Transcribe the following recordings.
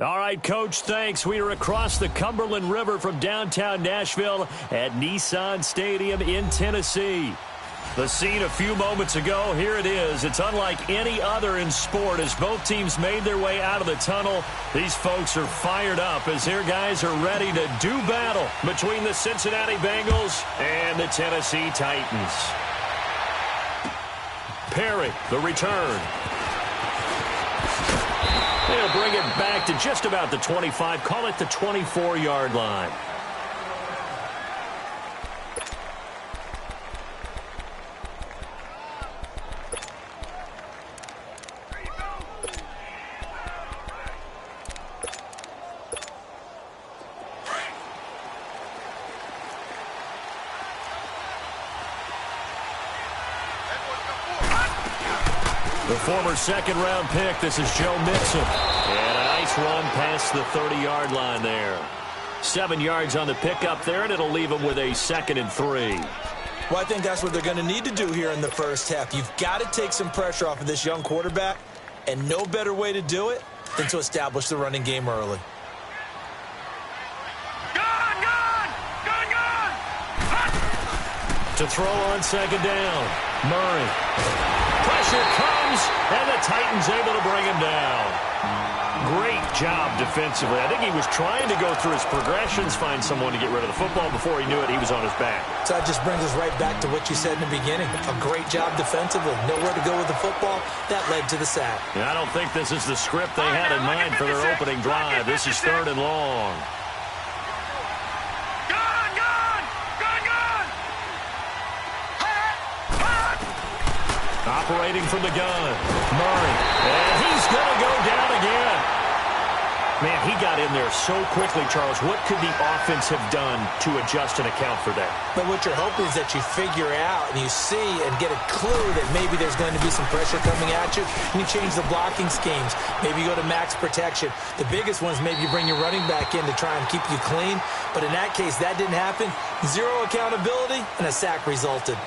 All right, Coach, thanks. We are across the Cumberland River from downtown Nashville at Nissan Stadium in Tennessee. The scene a few moments ago, here it is. It's unlike any other in sport as both teams made their way out of the tunnel. These folks are fired up as their guys are ready to do battle between the Cincinnati Bengals and the Tennessee Titans. Perry, the return. They'll bring it back to just about the 25, call it the 24-yard line. The former second-round pick, this is Joe Mixon. And a nice run past the 30-yard line there. 7 yards on the pickup there, and it'll leave them with a 2nd and 3. Well, I think that's what they're going to need to do here in the first half. You've got to take some pressure off of this young quarterback, and no better way to do it than to establish the running game early. To throw on second down, Murray. Pressure comes, and the Titans able to bring him down. Great job defensively. I think he was trying to go through his progressions, find someone to get rid of the football. Before he knew it, he was on his back. So that just brings us right back to what you said in the beginning. A great job defensively. Nowhere to go with the football. That led to the sack. Yeah, I don't think this is the script they had in mind for their opening drive. This is 3rd and long. Operating from the gun, Murray, and he's going to go down again. Man, he got in there so quickly, Charles. What could the offense have done to adjust and account for that? But what you're hoping is that you figure out and you see and get a clue that maybe there's going to be some pressure coming at you, and you change the blocking schemes. Maybe you go to max protection. The biggest one is maybe you bring your running back in to try and keep you clean. But in that case, that didn't happen. Zero accountability, and a sack resulted.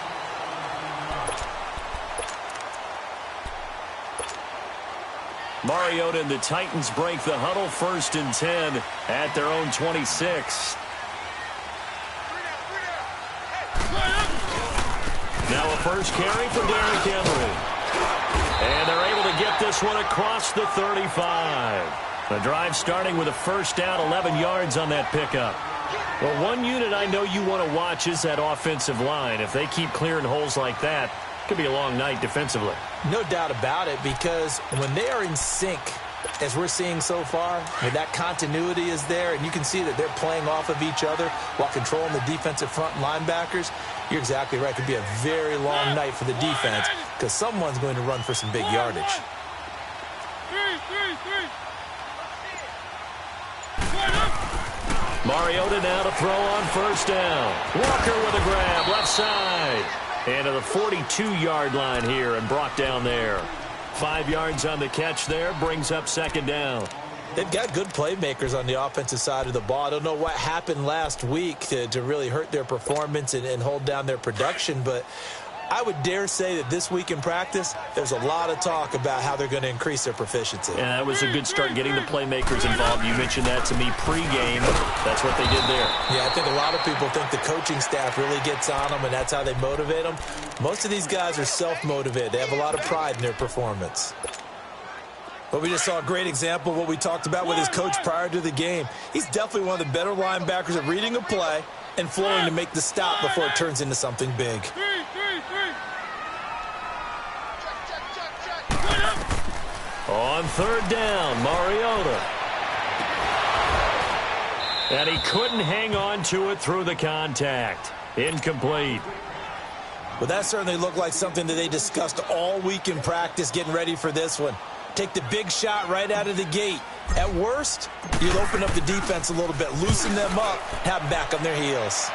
Mariota and the Titans break the huddle, 1st and 10 at their own 26. Now a first carry for Derrick Henry. And they're able to get this one across the 35. The drive starting with a first down, 11 yards on that pickup. Well, one unit I know you want to watch is that offensive line. If they keep clearing holes like that, it could be a long night defensively. No doubt about it, because when they are in sync, as we're seeing so far, when that continuity is there, and you can see that they're playing off of each other while controlling the defensive front linebackers, you're exactly right. It could be a very long night for the defense because someone's going to run for some big yardage. Mariota now to throw on first down. Walker with a grab, left side. And to the 42-yard line here and brought down there. 5 yards on the catch there, brings up 2nd down. They've got good playmakers on the offensive side of the ball. I don't know what happened last week to really hurt their performance and hold down their production, but I would dare say that this week in practice, there's a lot of talk about how they're going to increase their proficiency. And that was a good start getting the playmakers involved. You mentioned that to me pregame. That's what they did there. Yeah, I think a lot of people think the coaching staff really gets on them, and that's how they motivate them. Most of these guys are self-motivated. They have a lot of pride in their performance. But we just saw a great example of what we talked about with his coach prior to the game. He's definitely one of the better linebackers at reading a play and flowing to make the stop before it turns into something big. On 3rd down, Mariota. And he couldn't hang on to it through the contact. Incomplete. Well, that certainly looked like something that they discussed all week in practice getting ready for this one. Take the big shot right out of the gate. At worst, you'll open up the defense a little bit, loosen them up, have them back on their heels.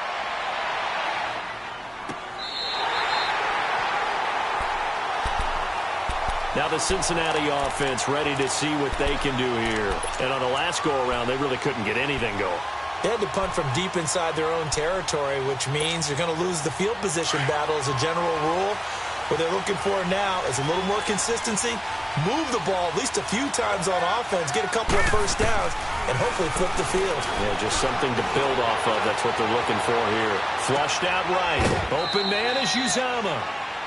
Now the Cincinnati offense ready to see what they can do here. And on the last go-around, they really couldn't get anything going. They had to punt from deep inside their own territory, which means you're going to lose the field position battle as a general rule. What they're looking for now is a little more consistency move the ball at least a few times on offense, get a couple of first downs, and hopefully flip the field. Yeah, just something to build off of. That's what they're looking for here. Flushed out right. Open man is Uzama.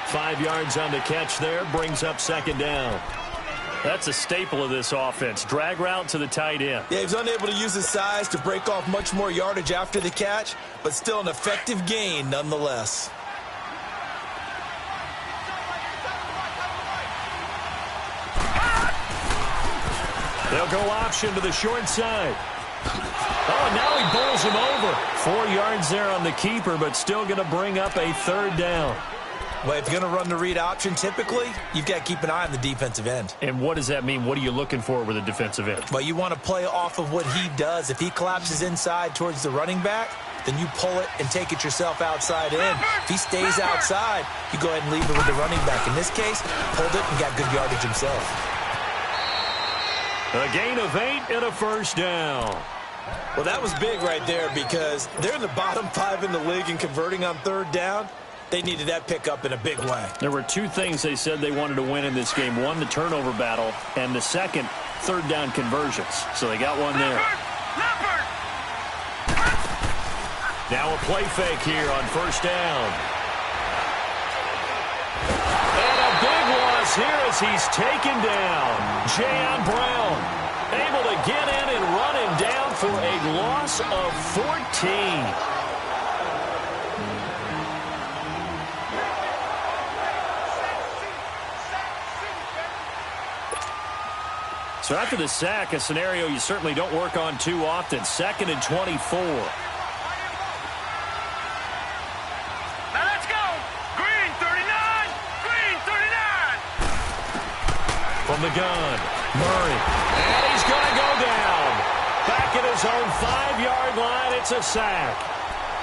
5 yards on the catch there, brings up second down. That's a staple of this offense. Drag route to the tight end. Yeah, he was unable to use his size to break off much more yardage after the catch, but still an effective gain nonetheless. They'll go option to the short side. Oh, now he bowls him over. 4 yards there on the keeper, but still going to bring up a third down. Well, if you're going to run the read option, typically, you've got to keep an eye on the defensive end. And what does that mean? What are you looking for with a defensive end? Well, you want to play off of what he does. If he collapses inside towards the running back, then you pull it and take it yourself outside in. If he stays outside, you go ahead and leave it with the running back. In this case, pulled it and got good yardage himself. A gain of 8 and a first down. Well, that was big right there because they're in the bottom 5 in the league in converting on third down. They needed that pickup in a big way. There were 2 things they said they wanted to win in this game. One, the turnover battle, and the second, third down conversions. So they got one there. Now a play fake here on first down. And a big loss here as he's taken down. Jayon Brown able to get in and run him down for a loss of 14. So after the sack, a scenario you certainly don't work on too often. 2nd and 24. Now let's go. Green 39. Green 39. From the gun, Murray. And he's going to go down. Back at his own 5-yard line, it's a sack.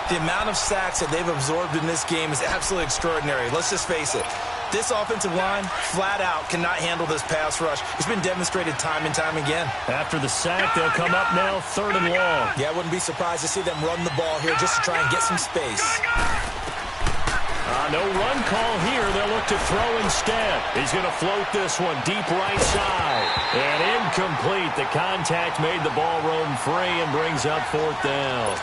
The amount of sacks that they've absorbed in this game is absolutely extraordinary. Let's just face it. This offensive line, flat out, cannot handle this pass rush. It's been demonstrated time and time again. After the sack, they'll come up now 3rd and long. Yeah, I wouldn't be surprised to see them run the ball here just to try and get some space. No run call here. They'll look to throw instead. He's going to float this one deep right side. And incomplete. The contact made the ball roam free and brings up 4th down.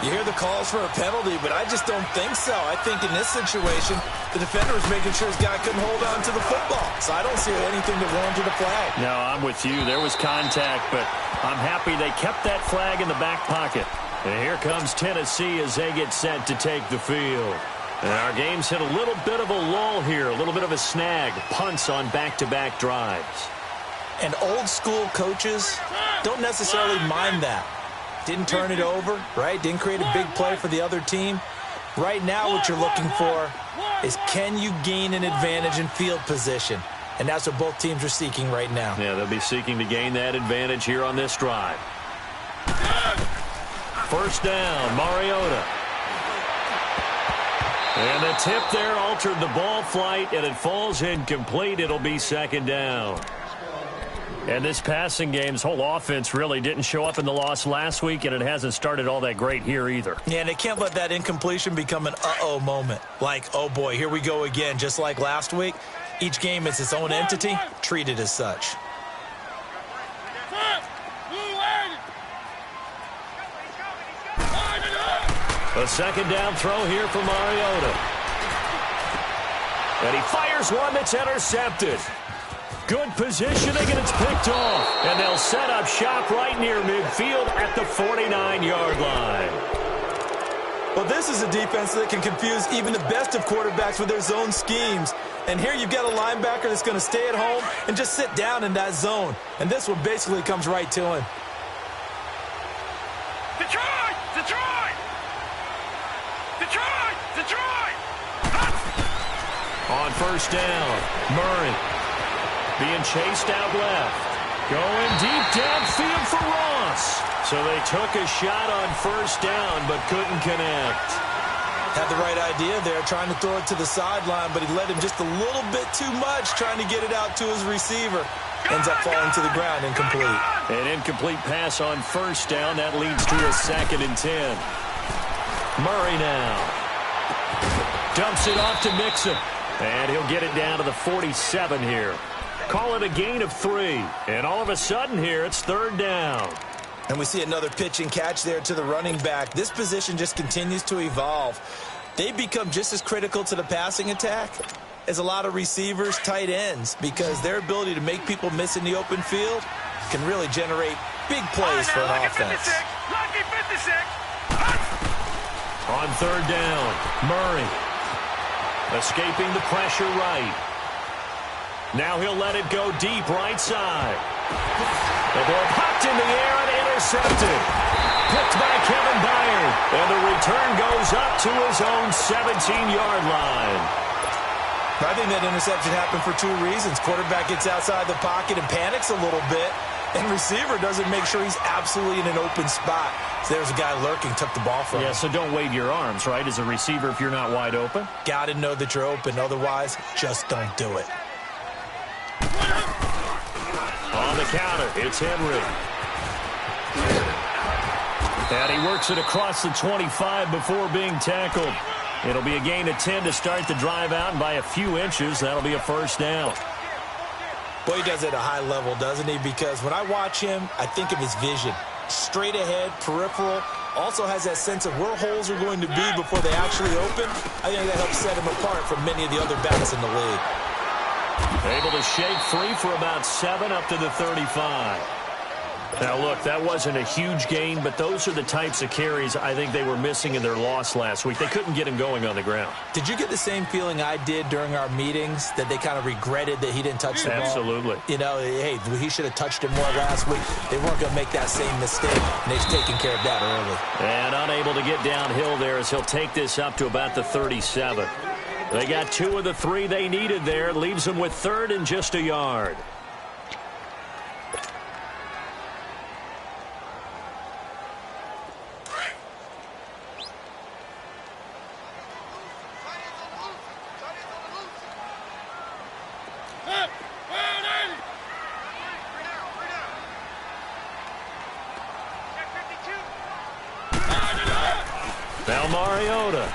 You hear the calls for a penalty, but I just don't think so. I think in this situation, the defender was making sure his guy couldn't hold on to the football. So I don't see anything that warranted a flag. No, I'm with you. There was contact, but I'm happy they kept that flag in the back pocket. And here comes Tennessee as they get set to take the field. And our game's hit a little bit of a lull here, a little bit of a snag. Punts on back-to-back drives. And old-school coaches don't necessarily mind that. Didn't turn it over, right? Didn't create a big play for the other team. Right now what you're looking for is can you gain an advantage in field position? And that's what both teams are seeking right now. Yeah, they'll be seeking to gain that advantage here on this drive. First down, Mariota. And the tip there altered the ball flight, and it falls incomplete. It'll be 2nd down. And this passing game's whole offense really didn't show up in the loss last week, and it hasn't started all that great here either. Yeah, and they can't let that incompletion become an uh-oh moment. Like, oh boy, here we go again, just like last week. Each game is its own entity, treated as such. A 2nd down throw here for Mariota. And he fires one that's intercepted. Good positioning, and it's picked off. And they'll set up shop right near midfield at the 49-yard line. Well, this is a defense that can confuse even the best of quarterbacks with their zone schemes. And here you've got a linebacker that's going to stay at home and just sit down in that zone. And this one basically comes right to him. Detroit! Detroit! Detroit! Detroit! On first down, Murray being chased out left. Going deep downfield for Ross. So they took a shot on first down but couldn't connect. Had the right idea there, trying to throw it to the sideline, but he led him just a little bit too much trying to get it out to his receiver. Ends up falling to the ground, incomplete. An incomplete pass on first down. That leads to a 2nd and 10. Murray now. Dumps it off to Mixon. And he'll get it down to the 47 here. Call it a gain of 3. And all of a sudden here, it's 3rd down. And we see another pitch and catch there to the running back. This position just continues to evolve. They've become just as critical to the passing attack as a lot of receivers, tight ends, because their ability to make people miss in the open field can really generate big plays for an offense. Lucky 56. On 3rd down, Murray escaping the pressure right. Now he'll let it go deep right side. The ball popped in the air and intercepted. Picked by Kevin Byard. And the return goes up to his own 17-yard line. I think that interception happened for 2 reasons. Quarterback gets outside the pocket and panics a little bit, and receiver doesn't make sure he's absolutely in an open spot. So there's a guy lurking, took the ball from him. Yeah, so don't wave your arms, right, as a receiver if you're not wide open? Got to know that you're open. Otherwise, just don't do it. On the counter, it's Henry. And he works it across the 25 before being tackled. It'll be a gain of 10 to start the drive out, and by a few inches, that'll be a 1st down. Boy, he does it at a high level, doesn't he? Because when I watch him, I think of his vision. Straight ahead, peripheral. Also has that sense of where holes are going to be before they actually open. I think that helps set him apart from many of the other backs in the league. Able to shake free for about 7 up to the 35. Now, look, that wasn't a huge gain, but those are the types of carries I think they were missing in their loss last week. They couldn't get him going on the ground. Did you get the same feeling I did during our meetings, that they kind of regretted that he didn't touch the ball? Absolutely. You know, hey, he should have touched it more last week. They weren't going to make that same mistake, and they've taken care of that early. And unable to get downhill there as he'll take this up to about the 37. They got 2 of the 3 they needed there. Leaves them with 3rd and just a yard. Now Mariota.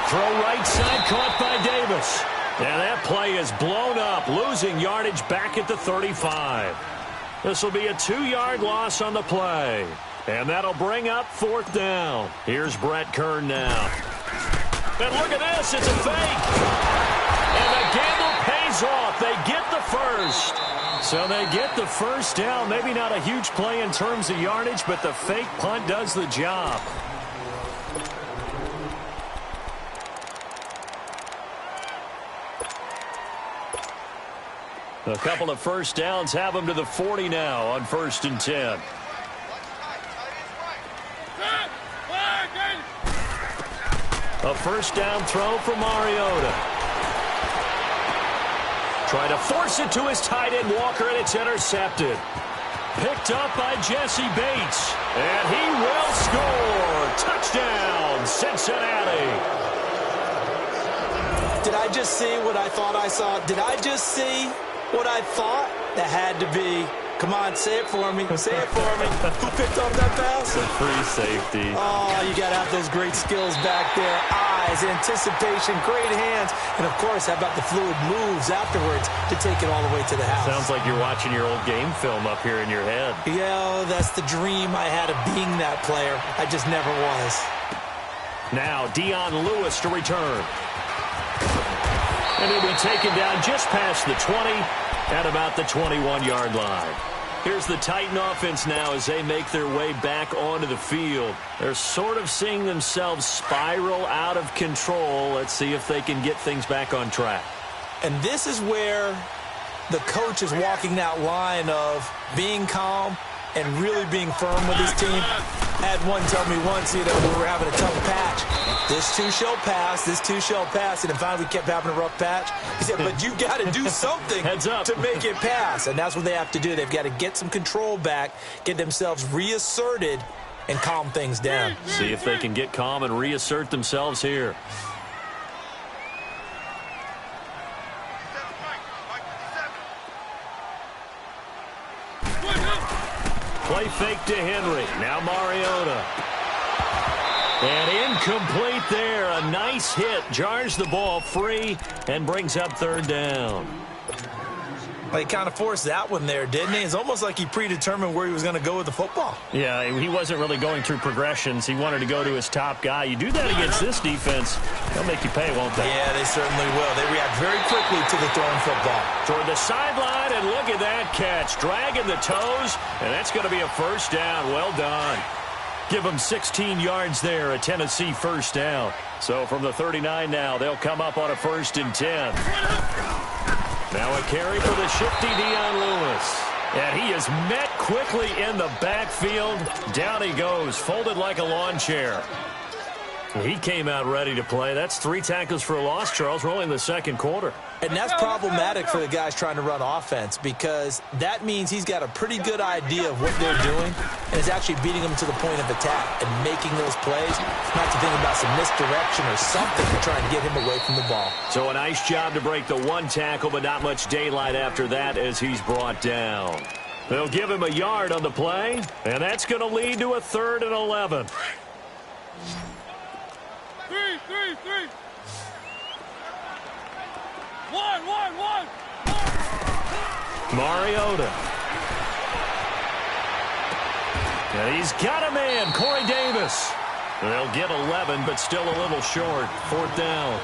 Throw right side, caught by Davis. And that play is blown up, losing yardage back at the 35. This will be a 2-yard loss on the play. And that'll bring up 4th down. Here's Brett Kern now. And look at this, it's a fake. And the gamble pays off. They get the 1st. So they get the 1st down. Maybe not a huge play in terms of yardage, but the fake punt does the job. A couple of 1st downs have them to the 40 now on 1st and 10. A 1st down throw for Mariota. Try to force it to his tight end Walker, and it's intercepted. Picked up by Jesse Bates. And he will score. Touchdown, Cincinnati. Did I just see what I thought I saw? Did I just see what I thought? That had to be. Come on, say it for me. Say it for me. Who picked up that pass? The free safety. Oh, you got to have those great skills back there. Eyes, anticipation, great hands. And, of course, how about the fluid moves afterwards to take it all the way to the house? Sounds like you're watching your old game film up here in your head. Yeah, that's the dream I had of being that player. I just never was. Now, Dion Lewis to return. And he'll be taken down just past the 20 at about the 21-yard line. Here's the Titan offense now as they make their way back onto the field. They're sort of seeing themselves spiral out of control. Let's see if they can get things back on track. And this is where the coach is walking that line of being calm and really being firm with his team. I had one tell me once, we were having a tough patch. This too shall pass, this too shall pass. And then finally we kept having a rough patch. He said, but you got to do something to make it pass. And that's what they have to do. They've got to get some control back, get themselves reasserted, and calm things down. See if they can get calm and reassert themselves here. Play fake to Henry. Now Mariota. And incomplete there. A nice hit. Jars the ball free and brings up 3rd down. Well, he kind of forced that one there, didn't he? It's almost like he predetermined where he was going to go with the football. Yeah, he wasn't really going through progressions. He wanted to go to his top guy. You do that against this defense, they'll make you pay, won't they? Yeah, they certainly will. They react very quickly to the thrown football. Toward the sideline, and look at that catch. Dragging the toes, and that's going to be a first down. Well done. Give them 16 yards there, a Tennessee first down. So from the 39 now, they'll come up on a 1st and 10. Now a carry for the shifty Dion Lewis. And he is met quickly in the backfield. Down he goes, folded like a lawn chair. He came out ready to play. That's 3 tackles for a loss, Charles, rolling the second quarter. And that's problematic for the guys trying to run offense because that means he's got a pretty good idea of what they're doing and is actually beating them to the point of attack and making those plays, not to think about some misdirection or something to try and get him away from the ball. So a nice job to break the 1 tackle, but not much daylight after that as he's brought down. They'll give him a yard on the play, and that's going to lead to a 3rd and 11. 3. 1. Mariota. And he's got a man, Corey Davis. They'll get 11, but still a little short. 4th down.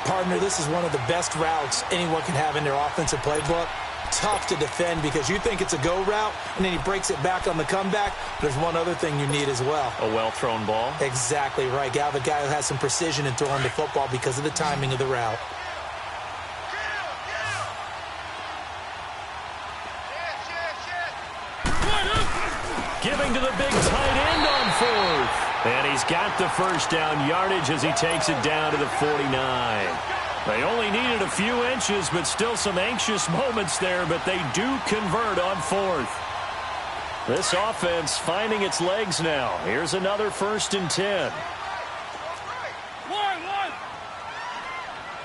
Partner, this is one of the best routes anyone can have in their offensive playbook. Tough to defend because you think it's a go route, and then he breaks it back on the comeback. There's one other thing you need as well. A well-thrown ball. Exactly right. Got a guy who has some precision in throwing the football because of the timing of the route. Giving to the big tight end on 4th. And he's got the first down yardage as he takes it down to the 49. They only needed a few inches, but still some anxious moments there, but they do convert on 4th. This offense finding its legs now. Here's another 1st and 10. 1.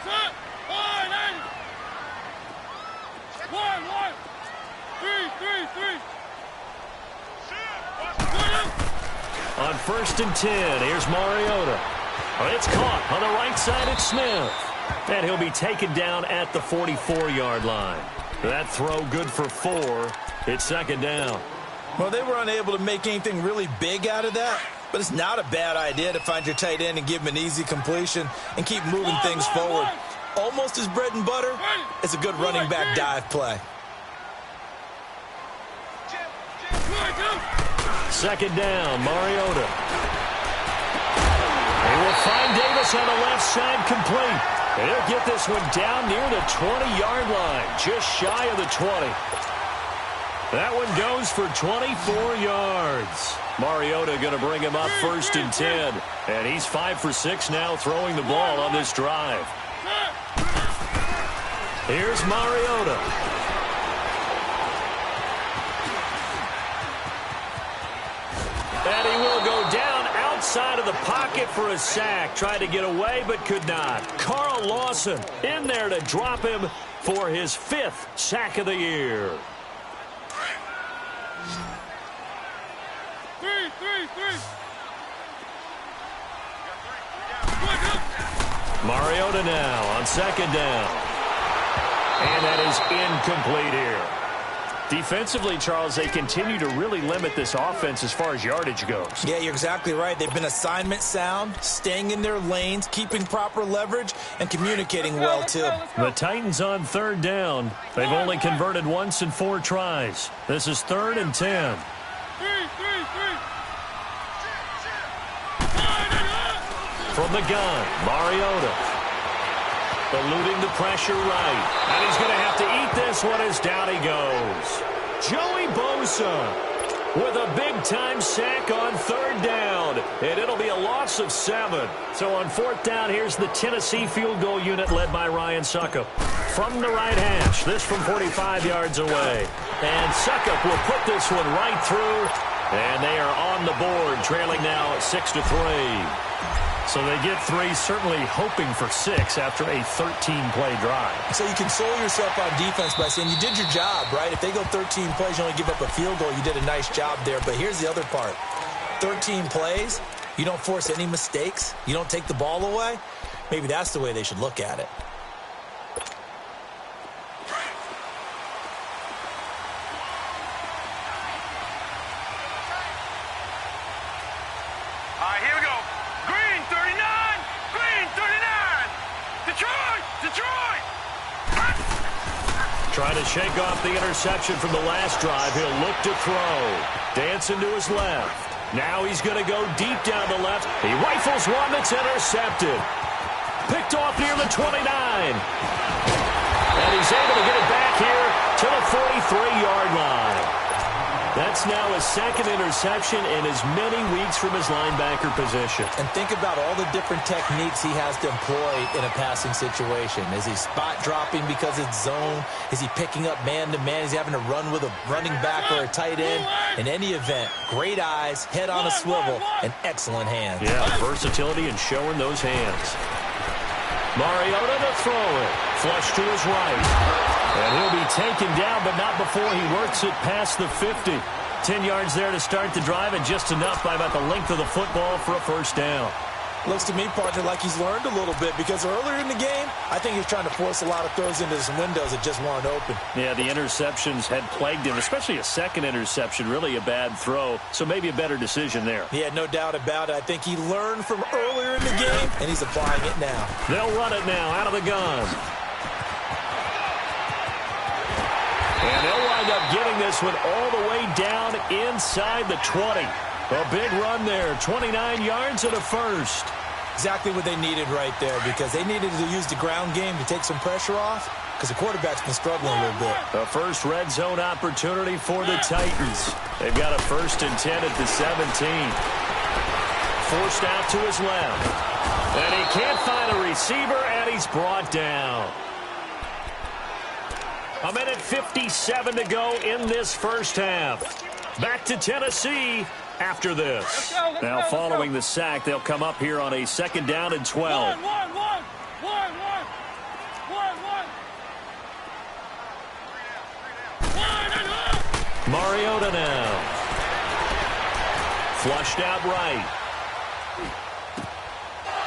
Set. 1. 3. On 1st and 10, here's Mariota. It's caught on the right side at Smith. And he'll be taken down at the 44-yard line. That throw good for 4. It's 2nd down. Well, they were unable to make anything really big out of that, but it's not a bad idea to find your tight end and give him an easy completion and keep moving things forward. Almost his bread and butter. It's a good running back dive play. 2nd down, Mariota. They will find Davis on the left side complete. And he'll get this one down near the 20-yard line, just shy of the 20. That one goes for 24 yards. Mariota going to bring him up 1st and 10. And he's 5 for 6 now throwing the ball on this drive. Here's Mariota. And he will go down outside of the pocket for a sack. Tried to get away, but could not. Carl Lawson in there to drop him for his 5th sack of the year. 3. Mariota now on 2nd down. And that is incomplete here. Defensively, Charles, they continue to really limit this offense as far as yardage goes. Yeah, you're exactly right. They've been assignment sound, staying in their lanes, keeping proper leverage, and communicating well, too. The Titans on 3rd down. They've only converted once in 4 tries. This is 3rd and 10. 3. From the gun, Mariota. Eluding the pressure right. And he's going to have to eat this one as down he goes. Joey Bosa with a big-time sack on 3rd down. And it'll be a loss of 7. So on 4th down, here's the Tennessee field goal unit led by Ryan Succop. From the right hash, this from 45 yards away. And Succop will put this one right through. And they are on the board, trailing now at 6-3. So they get 3, certainly hoping for 6 after a 13-play drive. So you console yourself on defense by saying you did your job, right? If they go 13 plays, you only give up a field goal, you did a nice job there. But here's the other part. 13 plays, you don't force any mistakes, you don't take the ball away. Maybe that's the way they should look at it. Trying to shake off the interception from the last drive. He'll look to throw. Dancing to his left. Now he's going to go deep down the left. He rifles one that's intercepted. Picked off near the 29. And he's able to get it back here to the 43-yard line. That's now his second interception in as many weeks from his linebacker position. And think about all the different techniques he has to employ in a passing situation. Is he spot dropping because it's zone? Is he picking up man-to-man? Is he having to run with a running back or a tight end? In any event, great eyes, head on a swivel, and excellent hands. Yeah, versatility and showing those hands. Mariota to throw it. Flush to his right. And he'll be taken down, but not before he works it past the 50. 10 yards there to start the drive, and just enough by about the length of the football for a first down. Looks to me, partner, like he's learned a little bit, because earlier in the game, I think he's trying to force a lot of throws into some windows that just weren't open. Yeah, the interceptions had plagued him, especially a second interception, really a bad throw, so maybe a better decision there. Yeah, no doubt about it. I think he learned from earlier in the game, and he's applying it now. They'll run it now out of the gun. And they'll wind up getting this one all the way down inside the 20. A big run there, 29 yards and a first. Exactly what they needed right there, because they needed to use the ground game to take some pressure off, because the quarterback's been struggling a little bit. A first red zone opportunity for the Titans. They've got a 1st and 10 at the 17. Forced out to his left. And he can't find a receiver, and he's brought down. A minute 57 to go in this first half. Back to Tennessee after this. Now following the sack, they'll come up here on a 2nd down and 12. Mariota now. Flushed out right.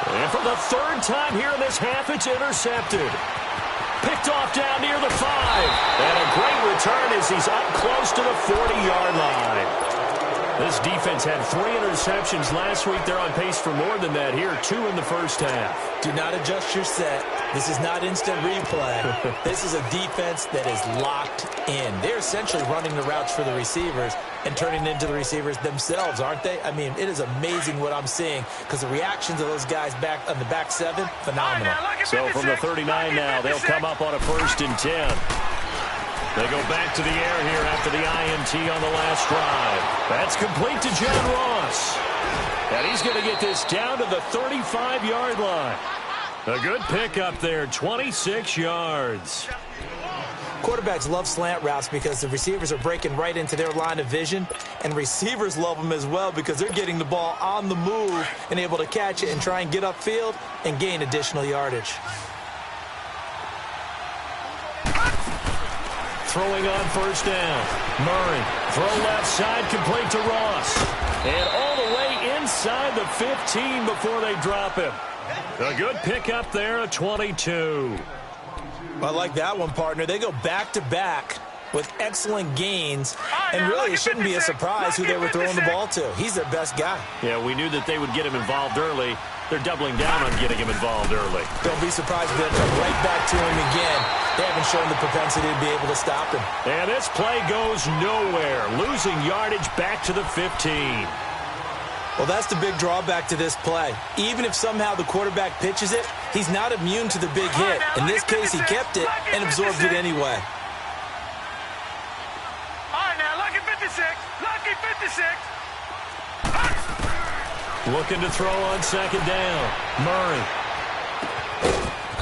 And for the 3rd time here in this half, it's intercepted. Picked off down near the 5. And a great return as he's up close to the 40-yard line. This defense had 3 interceptions last week. They're on pace for more than that here. 2 in the first half. Do not adjust your set. This is not instant replay. This is a defense that is locked in. They're essentially running the routes for the receivers and turning into the receivers themselves, aren't they? I mean, it is amazing what I'm seeing, because the reactions of those guys back on the back 7, phenomenal. So from the 39 now, they'll come up on a 1st and 10. They go back to the air here after the INT on the last drive. That's complete to John Ross. And he's going to get this down to the 35-yard line. A good pickup there, 26 yards. Quarterbacks love slant routes because the receivers are breaking right into their line of vision, and receivers love them as well because they're getting the ball on the move and able to catch it and try and get upfield and gain additional yardage. Throwing on 1st down. Murray, throw left side, complete to Ross. And all the way inside the 15 before they drop him. A good pickup there at 22. I like that one, partner. They go back-to-back with excellent gains, and really it shouldn't be a surprise who they were throwing the ball to. He's their best guy. Yeah, we knew that they would get him involved early. They're doubling down on getting him involved early. Don't be surprised if they come right back to him again. They haven't shown the propensity to be able to stop him. And this play goes nowhere, losing yardage back to the 15. Well, that's the big drawback to this play. Even if somehow the quarterback pitches it, he's not immune to the big hit. In this case, he kept it and absorbed it anyway. All right, now, lucky 56. Lucky 56. Looking to throw on 2nd down. Murray.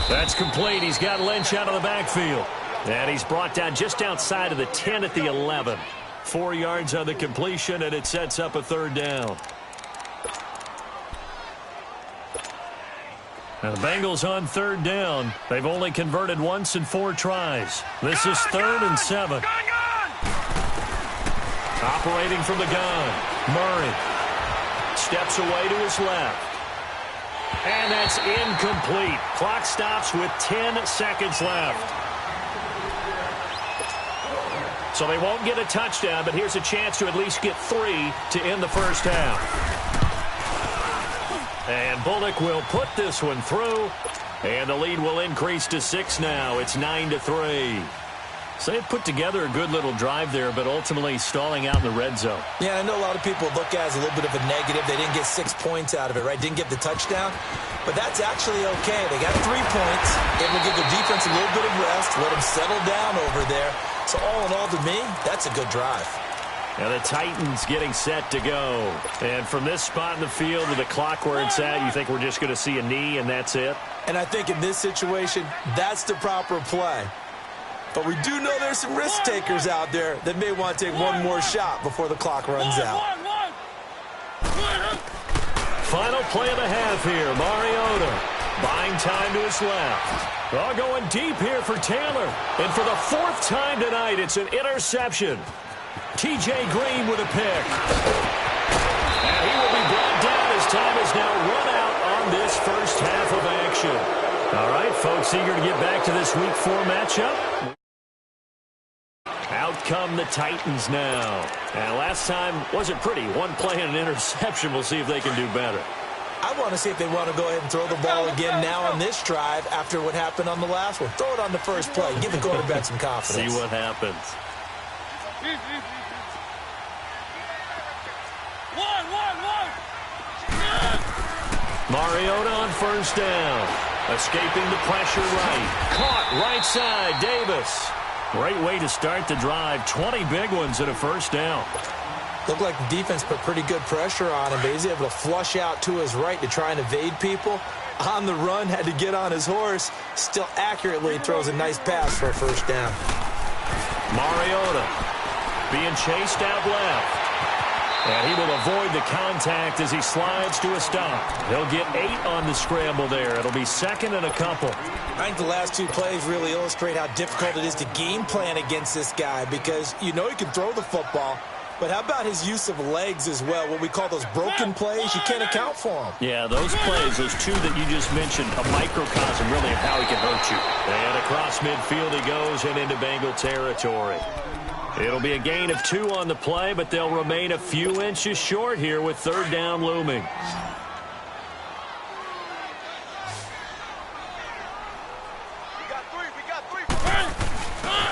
That's complete. He's got Lynch out of the backfield. And he's brought down just outside of the 10 at the 11. 4 yards on the completion, and it sets up a 3rd down. Now the Bengals on 3rd down. They've only converted once in 4 tries. This is 3rd and 7. Operating from the gun. Murray steps away to his left. And that's incomplete. Clock stops with 10 seconds left. So they won't get a touchdown, but here's a chance to at least get 3 to end the first half. And Bullock will put this one through, and the lead will increase to 6 now. It's 9-3. So they put together a good little drive there, but ultimately stalling out in the red zone. Yeah, I know a lot of people look at it as a little bit of a negative. They didn't get 6 points out of it, right? Didn't get the touchdown. But that's actually okay. They got 3 points. Able to give their defense a little bit of rest, let them settle down over there. So all in all, to me, that's a good drive. And the Titans getting set to go. And from this spot in the field with the clock where it's at, you think we're just going to see a knee and that's it? And I think in this situation, that's the proper play. But we do know there's some risk takers out there that may want to take one more shot before the clock runs out. Final play of the half here. Mariota buying time to his left. All going deep here for Taylor. And for the 4th time tonight, it's an interception. T.J. Green with a pick. And he will be brought down as time is now run out on this first half of action. All right, folks, eager to get back to this Week 4 matchup. Out come the Titans now. And last time wasn't pretty. One play and an interception. We'll see if they can do better. I want to see if they want to go ahead and throw the ball again now on this drive after what happened on the last one. Throw it on the first play. Give the quarterback some confidence. See what happens. Mariota on first down. Escaping the pressure right. Caught right side. Davis. Great way to start the drive. 20 big ones and a first down. Looked like the defense put pretty good pressure on him, but he's able to flush out to his right to try and evade people. On the run, had to get on his horse. Still accurately throws a nice pass for a first down. Mariota being chased out left. And he will avoid the contact as he slides to a stop. He'll get 8 on the scramble there. It'll be 2nd and a couple. I think the last 2 plays really illustrate how difficult it is to game plan against this guy because you know he can throw the football, but how about his use of legs as well? What we call those broken plays, you can't account for them. Yeah, those plays, those 2 that you just mentioned, a microcosm really of how he can hurt you. And across midfield he goes and into Bengal territory. It'll be a gain of 2 on the play, but they'll remain a few inches short here with 3rd down looming.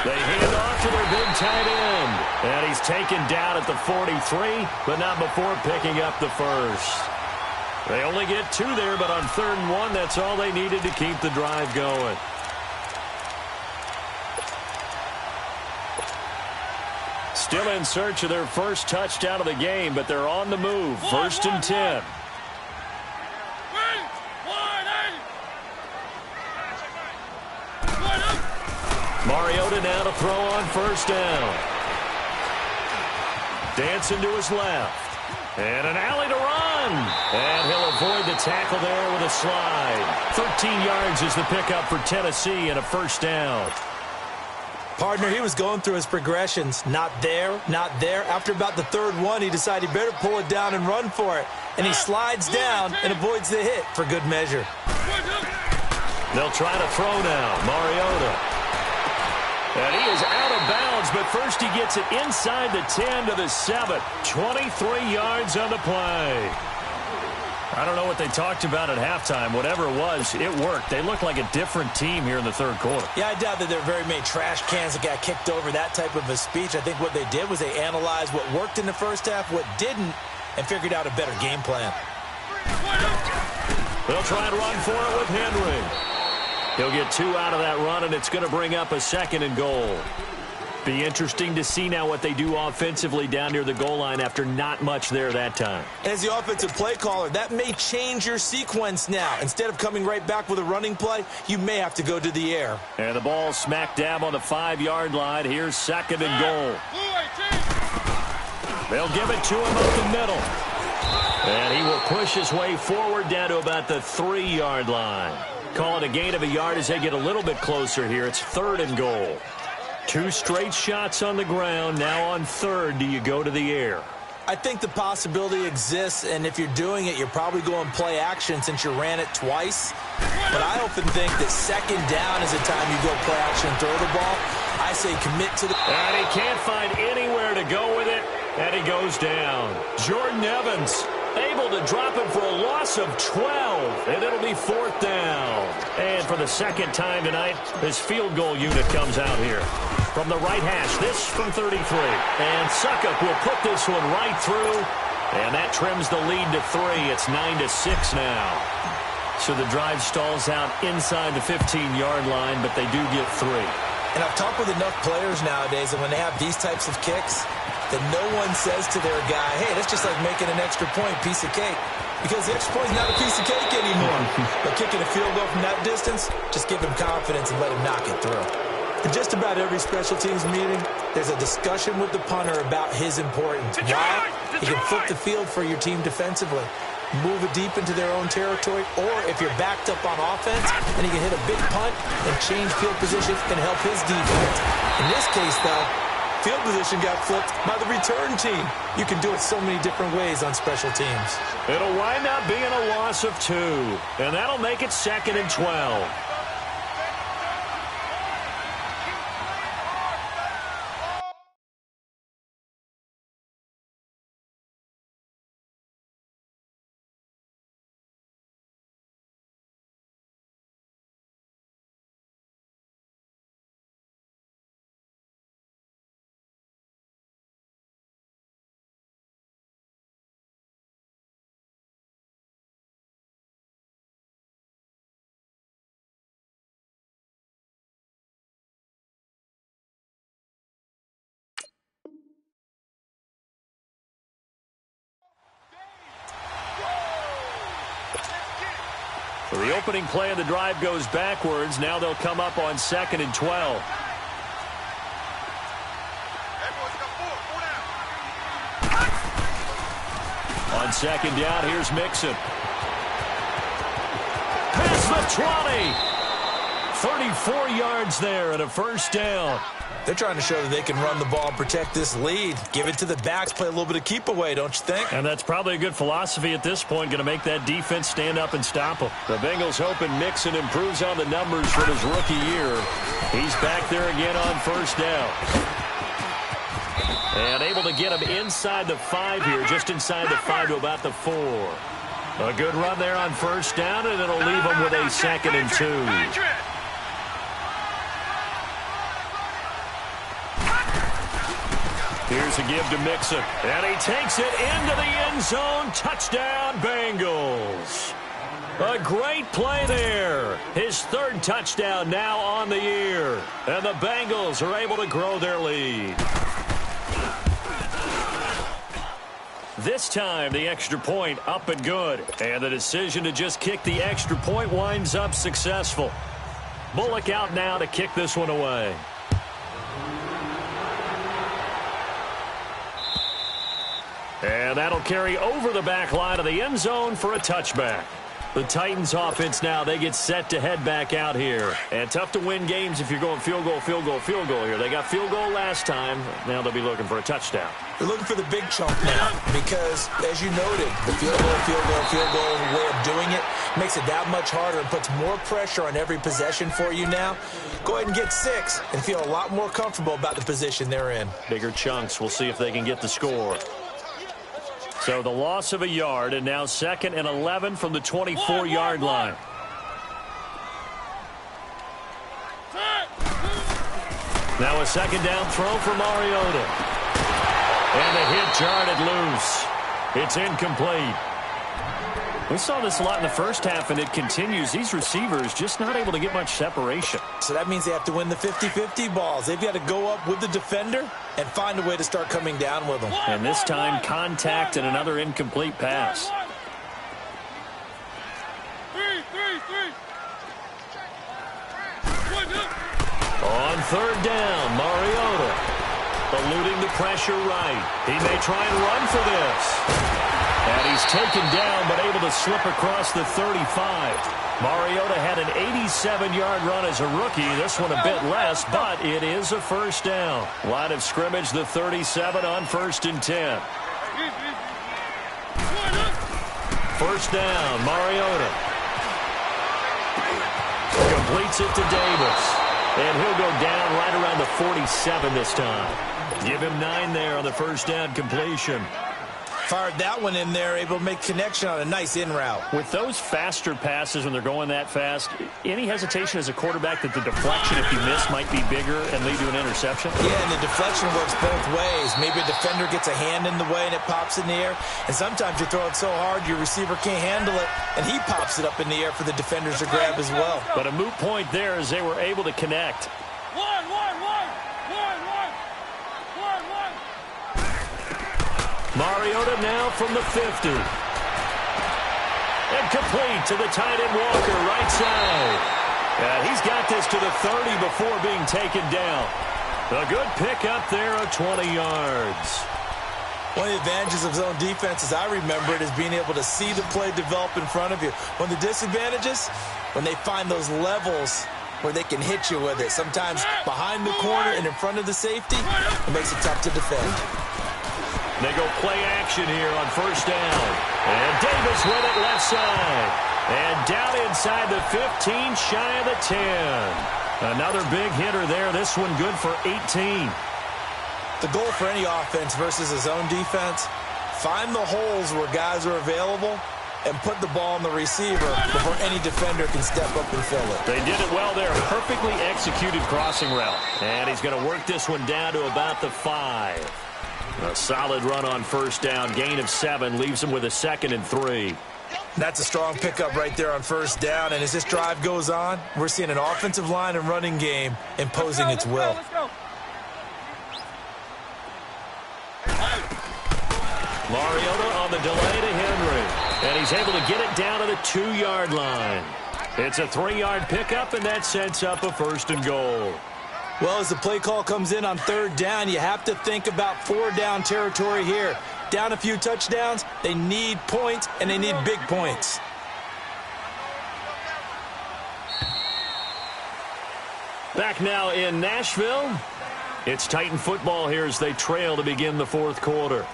They hand off to their big tight end. And he's taken down at the 43, but not before picking up the first. They only get 2 there, but on 3rd and 1, that's all they needed to keep the drive going. Still in search of their first touchdown of the game, but they're on the move. 1st and 10. Mariota now to throw on first down. Dancing to his left. And an alley to run. And he'll avoid the tackle there with a slide. 13 yards is the pickup for Tennessee and a first down. Partner, he was going through his progressions. Not there, not there. After about the 3rd one, he decided he better pull it down and run for it. And he slides down and avoids the hit for good measure. They'll try to throw now. Mariota. And he is out of bounds, but first he gets it inside the 10 to the 7. 23 yards on the play. I don't know what they talked about at halftime. Whatever it was, it worked. They look like a different team here in the 3rd quarter. Yeah, I doubt that there are very many trash cans that got kicked over, that type of a speech. I think what they did was they analyzed what worked in the first half, what didn't, and figured out a better game plan. They'll try and run for it with Henry. He'll get 2 out of that run, and it's going to bring up a 2nd and goal. Be interesting to see now what they do offensively down near the goal line after not much there that time. As the offensive play caller, that may change your sequence now. Instead of coming right back with a running play, you may have to go to the air. And the ball smack dab on the 5-yard line. Here's 2nd and goal. They'll give it to him up the middle. And he will push his way forward down to about the 3-yard line. Call it a gain of a yard as they get a little bit closer here. It's 3rd and goal. 2 straight shots on the ground. Now on 3rd, do you go to the air? I think the possibility exists, and if you're doing it, you're probably going play action since you ran it twice. But I often think that 2nd down is the time you go play action and throw the ball. I say commit to the... And he can't find anywhere to go with it, and he goes down. Jordan Evans able to drop it for a loss of 12, and it'll be 4th down. And for the 2nd time tonight, this field goal unit comes out here. from the right hash. This from 33. And Suckup will put this one right through. And that trims the lead to 3. It's 9-6 now. So the drive stalls out inside the 15-yard line, but they do get 3. And I've talked with enough players nowadays that when they have these types of kicks, that no one says to their guy, hey, that's just like making an extra point, piece of cake. Because the extra point is not a piece of cake anymore. But kicking a field goal from that distance, just give him confidence and let him knock it through. In just about every special teams meeting, there's a discussion with the punter about his importance. Why? He can flip the field for your team defensively, move it deep into their own territory, or if you're backed up on offense, then he can hit a big punt and change field position and help his defense. In this case, though, field position got flipped by the return team. You can do it so many different ways on special teams. It'll wind up being a loss of 2, and that'll make it 2nd and 12. So the opening play of the drive goes backwards. Now they'll come up on 2nd and 12. On 2nd down, here's Mixon. Pass the 20. 34 yards there and a first down. They're trying to show that they can run the ball and protect this lead. Give it to the backs, play a little bit of keep away, don't you think? And that's probably a good philosophy at this point, going to make that defense stand up and stop them. The Bengals hoping Mixon improves on the numbers from his rookie year. He's back there again on first down. And able to get him inside the 5 here, just inside the 5 to about the 4. A good run there on first down, and it'll leave him with a 2nd and 2. Here's a give to Mixon, and he takes it into the end zone. Touchdown, Bengals. A great play there. His 3rd touchdown now on the year. And the Bengals are able to grow their lead. This time, the extra point up and good. And the decision to just kick the extra point winds up successful. Bullock out now to kick this one away. And that'll carry over the back line of the end zone for a touchback. The Titans offense now, they get set to head back out here. And tough to win games if you're going field goal, field goal, field goal here. They got field goal last time. Now they'll be looking for a touchdown. They're looking for the big chunk now because, as you noted, the field goal way of doing it makes it that much harder and puts more pressure on every possession for you now. Go ahead and get 6 and feel a lot more comfortable about the position they're in. Bigger chunks. We'll see if they can get the score. So the loss of a yard, and now 2nd and 11 from the 24-yard line. Now a 2nd down throw for Mariota. And the hit jarred loose. It's incomplete. We saw this a lot in the first half, and it continues. These receivers just not able to get much separation. So that means they have to win the 50-50 balls. They've got to go up with the defender and find a way to start coming down with them. And this time, contact and another incomplete pass. On 3rd down, Mariota eluding the pressure right. He may try and run for this. And he's taken down, but able to slip across the 35. Mariota had an 87-yard run as a rookie. This one a bit less, but it is a first down. Line of scrimmage, the 37 on 1st and 10. First down, Mariota. Completes it to Davis. And he'll go down right around the 47 this time. Give him 9 there on the first down completion. Fired that one in there, able to make connection on a nice in route. With those faster passes when they're going that fast, any hesitation as a quarterback that the deflection, if you miss, might be bigger and lead to an interception? Yeah, and the deflection works both ways. Maybe a defender gets a hand in the way and it pops in the air. And sometimes you throw it so hard your receiver can't handle it, and he pops it up in the air for the defenders to grab as well. But a moot point there as they were able to connect. Mariota now from the 50. And complete to the tight end Walker, right side. And he's got this to the 30 before being taken down. A good pickup there of 20 yards. One of the advantages of zone defense, as I remember it, is being able to see the play develop in front of you. One of the disadvantages, when they find those levels where they can hit you with it. Sometimes behind the corner and in front of the safety, it makes it tough to defend. They go play action here on first down. And Davis with it left side. And down inside the 15, shy of the 10. Another big hitter there. This one good for 18. The goal for any offense versus a zone defense, find the holes where guys are available and put the ball on the receiver before any defender can step up and fill it. They did it well there. Perfectly executed crossing route. And he's going to work this one down to about the 5. A solid run on first down. Gain of 7 leaves him with a 2nd and 3. That's a strong pickup right there on first down. And as this drive goes on, we're seeing an offensive line and running game imposing its will. Mariota on the delay to Henry. And he's able to get it down to the 2-yard line. It's a 3-yard pickup, and that sets up a 1st and goal. Well, as the play call comes in on 3rd down, you have to think about 4-down territory here. Down a few touchdowns, they need points, and they need big points. Back now in Nashville. It's Titan football here as they trail to begin the 4th quarter.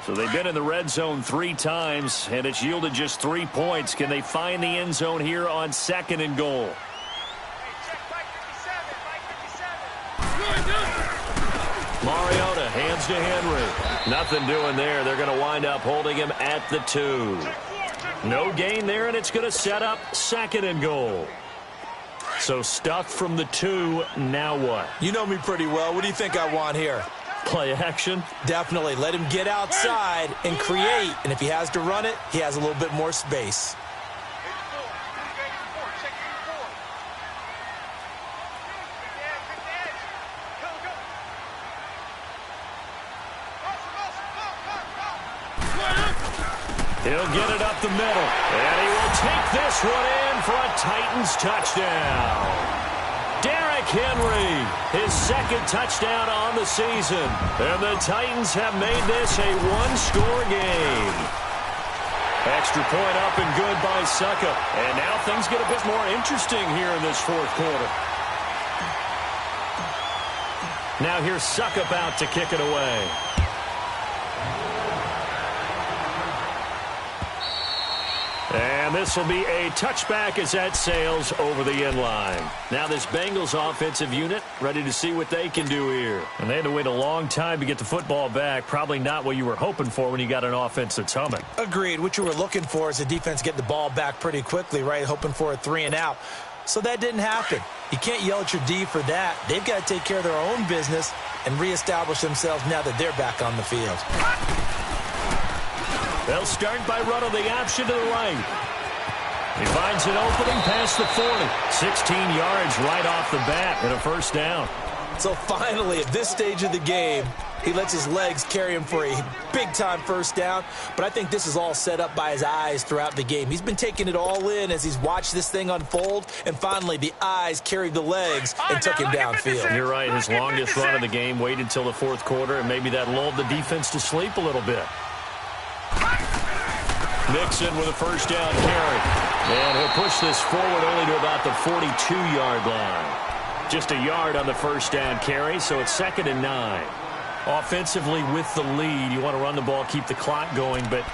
So they've been in the red zone 3 times, and it's yielded just 3 points. Can they find the end zone here on 2nd and goal? Mariota hands to Henry. Nothing doing there. They're going to wind up holding him at the 2. No gain there, and it's going to set up 2nd and goal. So stuffed from the 2. Now what? You know me pretty well. What do you think I want here? Play action? Definitely. Let him get outside and create. And if he has to run it, he has a little bit more space. He'll get it up the middle. And he will take this one in for a Titans touchdown. Derrick Henry, his 2nd touchdown on the season. And the Titans have made this a 1-score game. Extra point up and good by Suckup. And now things get a bit more interesting here in this 4th quarter. Now here's Suckup out to kick it away. And this will be a touchback as that sails over the end line. Now this Bengals offensive unit ready to see what they can do here. And they had to wait a long time to get the football back. Probably not what you were hoping for when you got an offense that's humming. Agreed. What you were looking for is the defense get the ball back pretty quickly, right? Hoping for a 3 and out. So that didn't happen. You can't yell at your D for that. They've got to take care of their own business and reestablish themselves now that they're back on the field. They'll start by running the option to the right. He finds an opening past the 40. 16 yards right off the bat and a 1st down. So finally, at this stage of the game, he lets his legs carry him for a big-time 1st down. But I think this is all set up by his eyes throughout the game. He's been taking it all in as he's watched this thing unfold. And finally, the eyes carried the legs and took him downfield. You're right. His longest run of the game waited till the 4th quarter, and maybe that lulled the defense to sleep a little bit. Mixon with a 1st down carry. And he'll push this forward only to about the 42-yard line. Just a yard on the 1st down carry, so it's 2nd and 9. Offensively with the lead, you want to run the ball, keep the clock going, but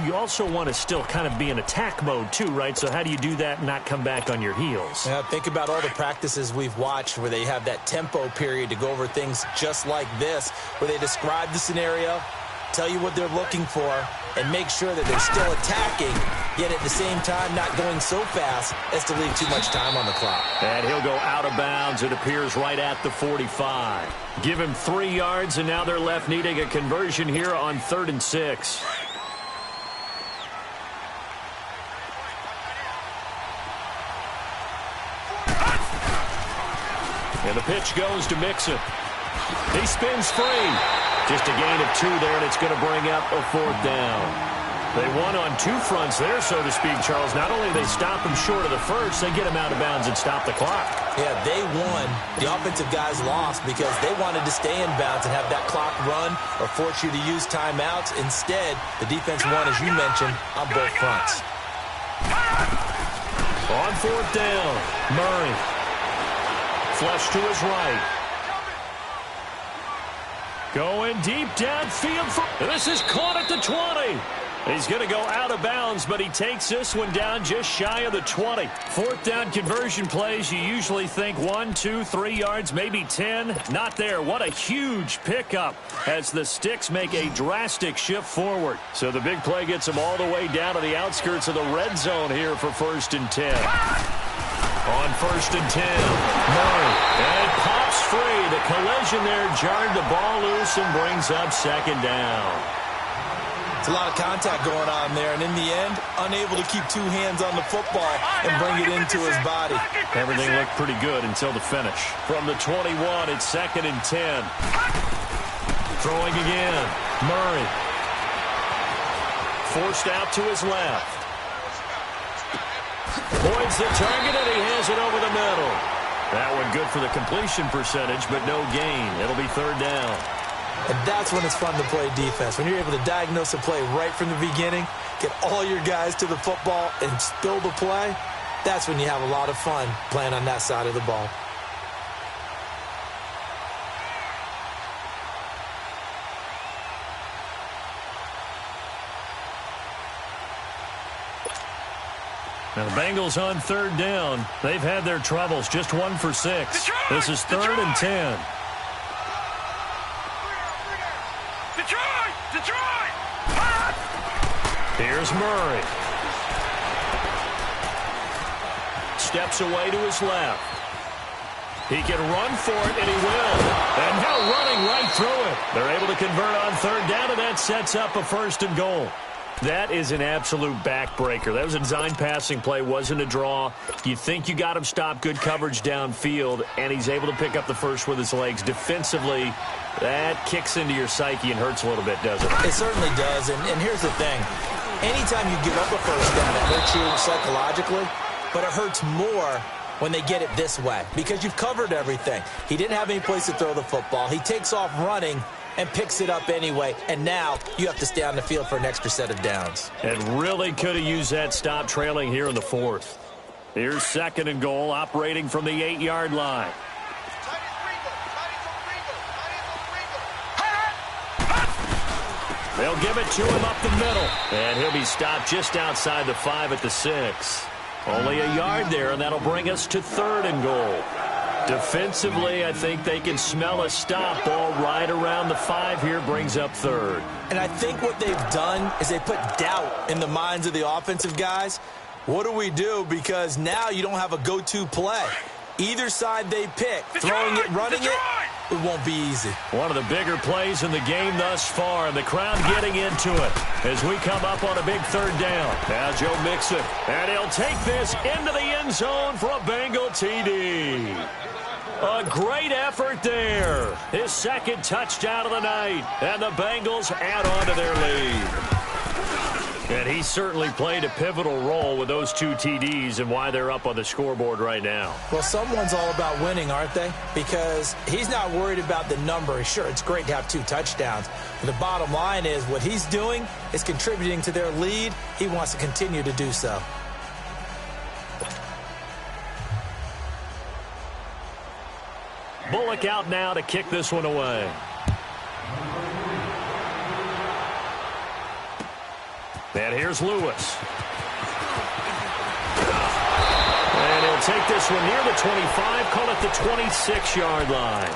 you also want to still kind of be in attack mode too, right? So how do you do that and not come back on your heels? Yeah, think about all the practices we've watched where they have that tempo period to go over things just like this, where they describe the scenario, tell you what they're looking for, and make sure that they're still attacking, yet at the same time not going so fast as to leave too much time on the clock. And he'll go out of bounds. It appears right at the 45. Give him 3 yards, and now they're left needing a conversion here on 3rd and 6. And the pitch goes to Mixon. He spins free. Just a gain of 2 there, and it's going to bring up a 4th down. They won on 2 fronts there, so to speak, Charles. Not only they stop him short of the first, they get him out of bounds and stop the clock. Yeah, they won. The offensive guys lost because they wanted to stay in bounds and have that clock run or force you to use timeouts. Instead, the defense won, as you mentioned, on both fronts. On 4th down, Murray. Flush to his right. Going deep downfield. This is caught at the 20. He's going to go out of bounds, but he takes this one down just shy of the 20. 4th down conversion plays, you usually think 1, 2, 3 yards, maybe 10. Not there. What a huge pickup as the Sticks make a drastic shift forward. So the big play gets him all the way down to the outskirts of the red zone here for 1st and 10. On 1st and 10, Murray, and it pops free. The collision there jarred the ball loose and brings up 2nd down. It's a lot of contact going on there, and in the end, unable to keep 2 hands on the football and bring it into his body. Everything looked pretty good until the finish. From the 21, it's 2nd and 10. Throwing again, Murray. Forced out to his left. Points the target, and he has it over the middle. That one good for the completion percentage, but no gain. It'll be 3rd down. And that's when it's fun to play defense. When you're able to diagnose a play right from the beginning, get all your guys to the football, and spill the play, that's when you have a lot of fun playing on that side of the ball. Now the Bengals on 3rd down. They've had their troubles. Just 1 for 6. Detroit! This is 3rd and 10. Detroit! Here's Murray. Steps away to his left. He can run for it, and he will. And now running right through it. They're able to convert on 3rd down, and that sets up a 1st and goal. That is an absolute backbreaker. That was a design passing play, wasn't a draw. You think you got him stopped, good coverage downfield, and he's able to pick up the first with his legs. Defensively, that kicks into your psyche and hurts a little bit, doesn't it? It certainly does, and here's the thing. Anytime you give up a first down, it hurts you psychologically, but it hurts more when they get it this way because you've covered everything. He didn't have any place to throw the football. He takes off running and picks it up anyway, and now you have to stay on the field for an extra set of downs. And really could have used that stop trailing here in the 4th. Here's 2nd and goal, operating from the 8-yard line. They'll give it to him up the middle, and he'll be stopped just outside the 5 at the 6. Only a yard there, and that'll bring us to 3rd and goal. Defensively, I think they can smell a stop ball right around the 5 here, brings up 3rd. And I think what they've done is they put doubt in the minds of the offensive guys. What do we do? Because now you don't have a go-to play. Either side they pick, throwing it, running it, it won't be easy. One of the bigger plays in the game thus far, and the crowd getting into it as we come up on a big 3rd down. Now Joe Mixon, and he'll take this into the end zone for a Bengal TD. A great effort there. His 2nd touchdown of the night, and the Bengals add on to their lead. And he certainly played a pivotal role with those 2 TDs and why they're up on the scoreboard right now. Well, someone's all about winning, aren't they? Because he's not worried about the number. Sure, it's great to have 2 touchdowns. But the bottom line is what he's doing is contributing to their lead. He wants to continue to do so. Bullock out now to kick this one away. And here's Lewis. And he'll take this one near the 25, call it the 26-yard line.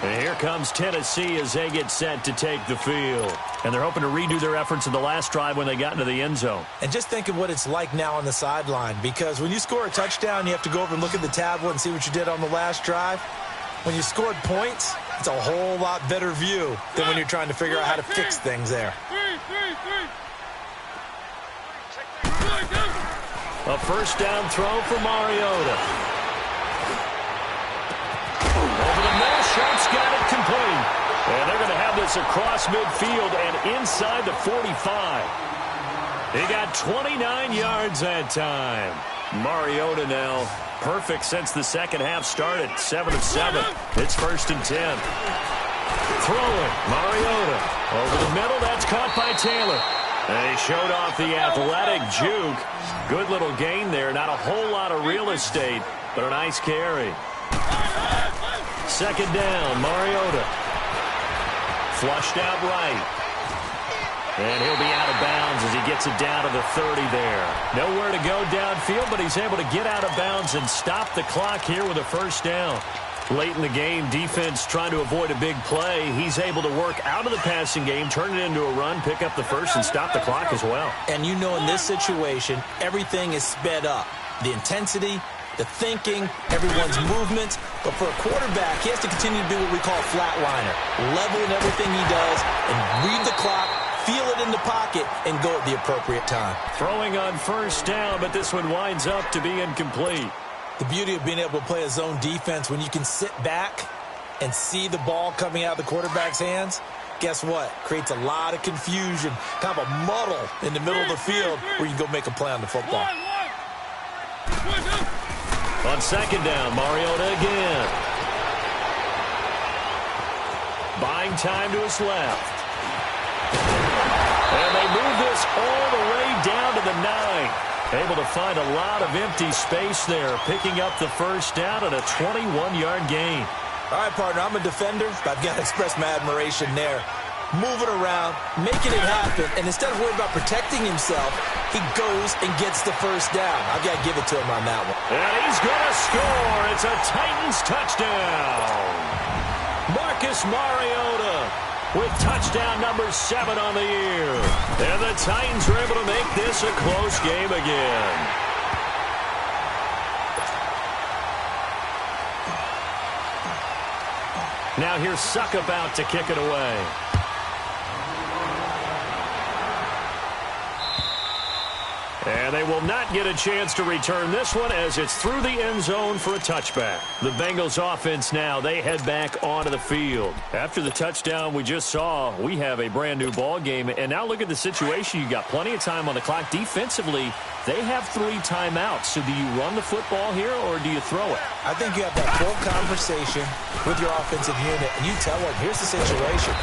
And here comes Tennessee as they get set to take the field. And they're hoping to redo their efforts in the last drive when they got into the end zone. And just think of what it's like now on the sideline, because when you score a touchdown, you have to go over and look at the tablet and see what you did on the last drive. When you scored points, it's a whole lot better view than when you're trying to figure out how to fix things there. A first down throw for Mariota. Over the middle, Sharp's got it complete. And they're going to have this across midfield and inside the 45. He got 29 yards that time. Mariota now perfect since the second half started. 7 of 7. It's 1st and 10. Throwing, Mariota. Over the middle, that's caught by Taylor. And he showed off the athletic juke. Good little gain there. Not a whole lot of real estate, but a nice carry. Second down, Mariota. Flushed out right. And he'll be out of bounds as he gets it down to the 30 there. Nowhere to go downfield, but he's able to get out of bounds and stop the clock here with a first down. Late in the game, defense trying to avoid a big play. He's able to work out of the passing game, turn it into a run, pick up the first, and stop the clock as well. And you know in this situation, everything is sped up. The intensity, the thinking, everyone's movements. But for a quarterback, he has to continue to do what we call a flatliner. Level in everything he does and read the clock, feel it in the pocket, and go at the appropriate time. Throwing on first down, but this one winds up to be incomplete. The beauty of being able to play a zone defense when you can sit back and see the ball coming out of the quarterback's hands, guess what? Creates a lot of confusion, kind of a muddle in the middle of the field where you can go make a play on the football. On second down, Mariota again. Buying time to his left. And they move this all the way down to the 9. Able to find a lot of empty space there, picking up the first down and a 21-yard gain. All right, partner, I'm a defender, but I've got to express my admiration there. Moving around, making it happen, and instead of worrying about protecting himself, he goes and gets the first down. I've got to give it to him on that one. And he's going to score. It's a Titans touchdown. Marcus Mariota with touchdown number 7 on the year. And the Titans are able to make this a close game again. Now here's Suck about to kick it away. And they will not get a chance to return this one as it's through the end zone for a touchback. The Bengals offense now, they head back onto the field. After the touchdown we just saw, we have a brand new ball game. And now look at the situation. You got plenty of time on the clock. Defensively, they have 3 timeouts. So do you run the football here or do you throw it? I think you have that full conversation with your offensive unit, and you tell them, here's the situation.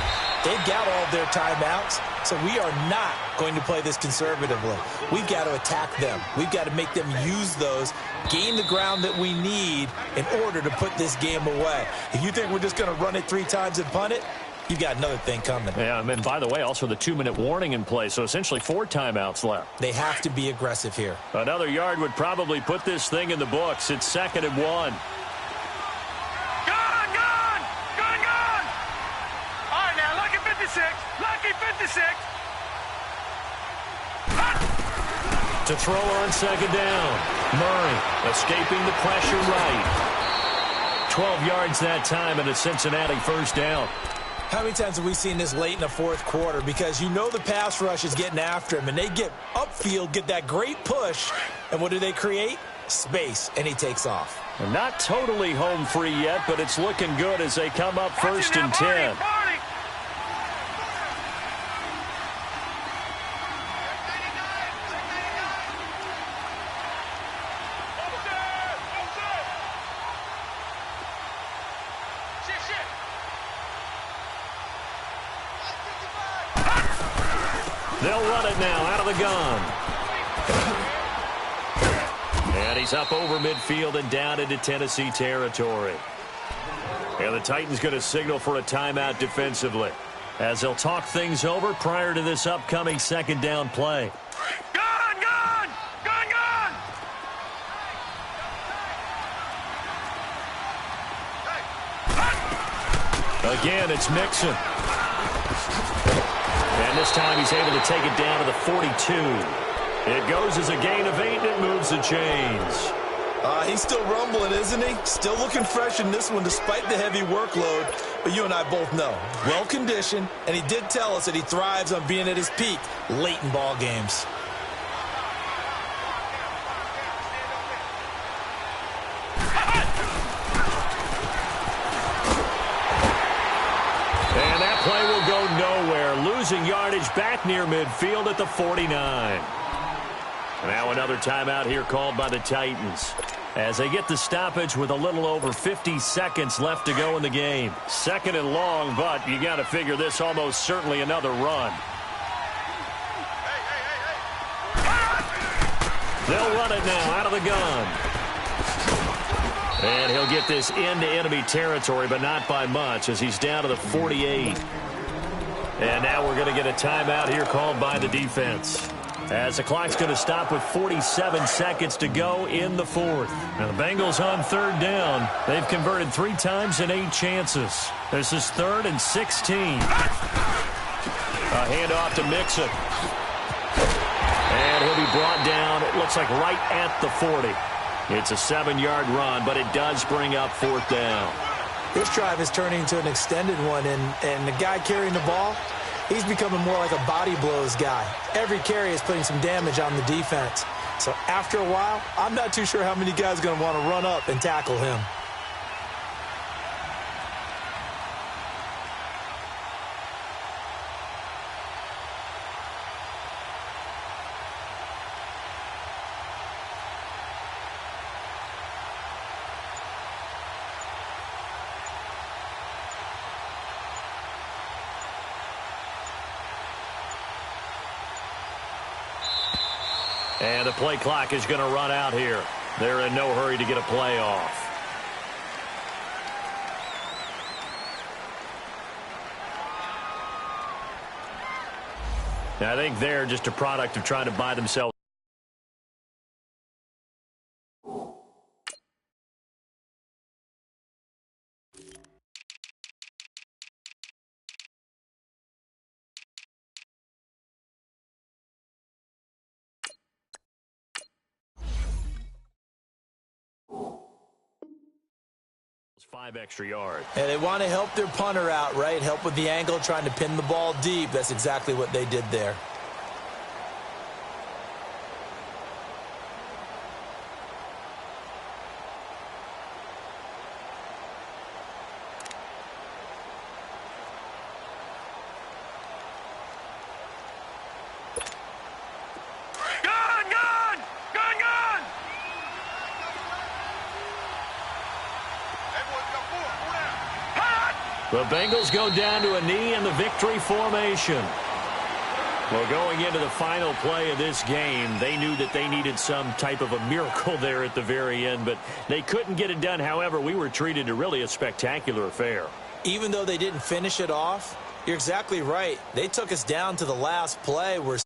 They've got all of their timeouts, so we are not going to play this conservatively. We've got to attack them. We've got to make them use those, gain the ground that we need in order to put this game away. If you think we're just going to run it 3 times and punt it, you've got another thing coming. Yeah, and by the way, also the 2-minute warning in play, so essentially 4 timeouts left. They have to be aggressive here. Another yard would probably put this thing in the books. It's 2nd and 1. Lucky 56. To throw on second down. Murray escaping the pressure right. 12 yards that time and a Cincinnati first down. How many times have we seen this late in the 4th quarter? Because you know the pass rush is getting after him, and they get upfield, get that great push, and what do they create? Space, and he takes off. Not totally home free yet, but it's looking good as they come up 1st and 10. They'll run it now out of the gun. And he's up over midfield and down into Tennessee territory. And the Titans going to signal for a timeout defensively. as they'll talk things over prior to this upcoming second down play. Gun, gun! Gun, gun! Again, it's Mixon. And this time he's able to take it down to the 42. It goes as a gain of 8, and it moves the chains. He's still rumbling, isn't he? Still looking fresh in this one despite the heavy workload. But you and I both know, well-conditioned, and he did tell us that he thrives on being at his peak late in ball games. And that play will go nowhere, losing yardage back near midfield at the 49. Now another timeout here called by the Titans, as they get the stoppage with a little over 50 seconds left to go in the game. Second and long, but you got to figure this almost certainly another run. They'll run it now out of the gun. And he'll get this into enemy territory, but not by much, as he's down to the 48. And now we're going to get a timeout here called by the defense, as the clock's going to stop with 47 seconds to go in the fourth. Now the Bengals on third down. They've converted 3 times in 8 chances. This is 3rd and 16. A handoff to Mixon. And he'll be brought down, it looks like right at the 40. It's a 7-yard run, but it does bring up 4th down. This drive is turning into an extended one, and the guy carrying the ball, he's becoming more like a body blows guy. Every carry is putting some damage on the defense. So after a while, I'm not too sure how many guys are going to want to run up and tackle him. And the play clock is going to run out here. They're in no hurry to get a play off. Now, I think they're just a product of trying to buy themselves. It's 5 extra yards. And they want to help their punter out, right? Help with the angle, trying to pin the ball deep. That's exactly what they did there. The Bengals go down to a knee in the victory formation. Well, going into the final play of this game, they knew that they needed some type of a miracle there at the very end, but they couldn't get it done. However, we were treated to really a spectacular affair. Even though they didn't finish it off, you're exactly right. They took us down to the last play where